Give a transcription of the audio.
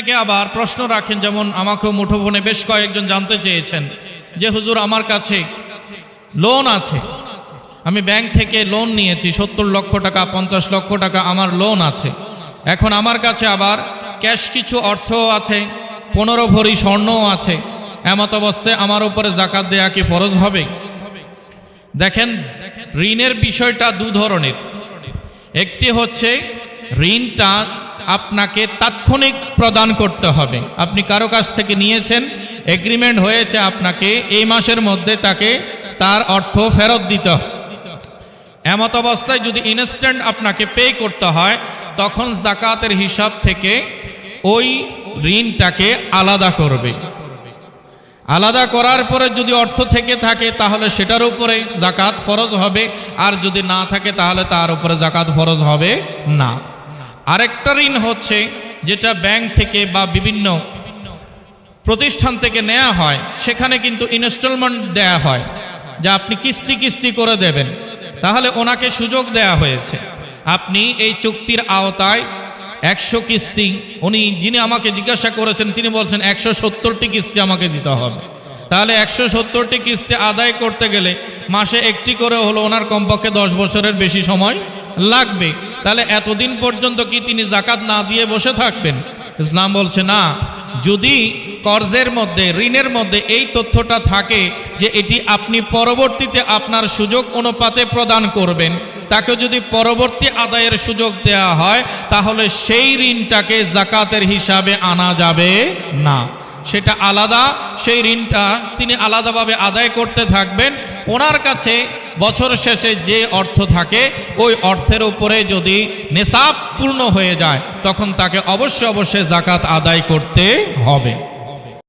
অনেকে আবার প্রশ্ন রাখেন, যেমন আমাকেও মুঠোফোনে বেশ কয়েকজন জানতে চেয়েছেন যে হুজুর আমার কাছে লোন আছে, আমি ব্যাংক থেকে লোন নিয়েছি 70 লক্ষ টাকা 50 লক্ষ টাকা আমার লোন আছে, এখন আমার কাছে আবার ক্যাশ কিছু অর্থ আছে, 15 ভরি স্বর্ণও আছে, এমত অবস্থায় আমার উপরে যাকাত দেয়া কি ফরজ হবে? দেখেন, ঋণের বিষয়টা দু ধরনের। একটি হচ্ছে ঋণটা আপনাকে তাৎক্ষণিক প্রদান করতে হবে। আপনি কারো কাছ থেকে নিয়েছেন, এগ্রিমেন্ট হয়েছে আপনাকে এই মাসের মধ্যে তাকে তার অর্থ ফেরত দিতে হবে। এমত অবস্থায় যদি ইনস্ট্যান্ট আপনাকে পে করতে হয়, তখন যাকাতের হিসাব থেকে ওই ঋণটাকে আলাদা করবে। আলাদা করার পরে যদি অর্থ থেকে থাকে তাহলে সেটার উপরে যাকাত ফরজ হবে, আর যদি না থাকে তাহলে তার উপরে যাকাত ফরজ হবে না। আরেকটা ঋণ হচ্ছে যেটা ব্যাংক থেকে বা বিভিন্ন প্রতিষ্ঠান থেকে নেওয়া হয়, সেখানে কিন্তু ইনস্টলমেন্ট দেয়া হয় যে আপনি কিস্তি কিস্তি করে দেবেন। তাহলে ওনাকে সুযোগ দেয়া হয়েছে, আপনি এই চুক্তির আওতায় 100 কিস্তি, উনি যিনি আমাকে জিজ্ঞাসা করেছেন তিনি বলছেন 170টি কিস্তি আমাকে দিতে হবে। তাহলে 170টি কিস্তি আদায় করতে গেলে মাসে একটি করে হলো ওনার কমপক্ষে 10 বছরের বেশি সময় লাগবে। তাহলে এতদিন পর্যন্ত কি তিনি যাকাত না দিয়ে বসে থাকবেন? ইসলাম বলছে না। যদি কর্জের মধ্যে, ঋণের মধ্যে এই তথ্যটা থাকে যে এটি আপনি পরবর্তীতে আপনার সুযোগ অনুপাতে প্রদান করবেন, তাকে যদি পরবর্তী আদায়ের সুযোগ দেয়া হয় তাহলে সেই ঋণটাকে যাকাতের হিসাবে আনা যাবে না। সেটা আলাদা, সেই ঋণটা তিনি আলাদাভাবে আদায় করতে থাকবেন। ওনার কাছে বছর শেষে যে অর্থ থাকে ওই অর্থের উপরে যদি নেশাব পূর্ণ হয়ে যায় তখন তাকে অবশ্যই যাকাত আদায় করতে হবে।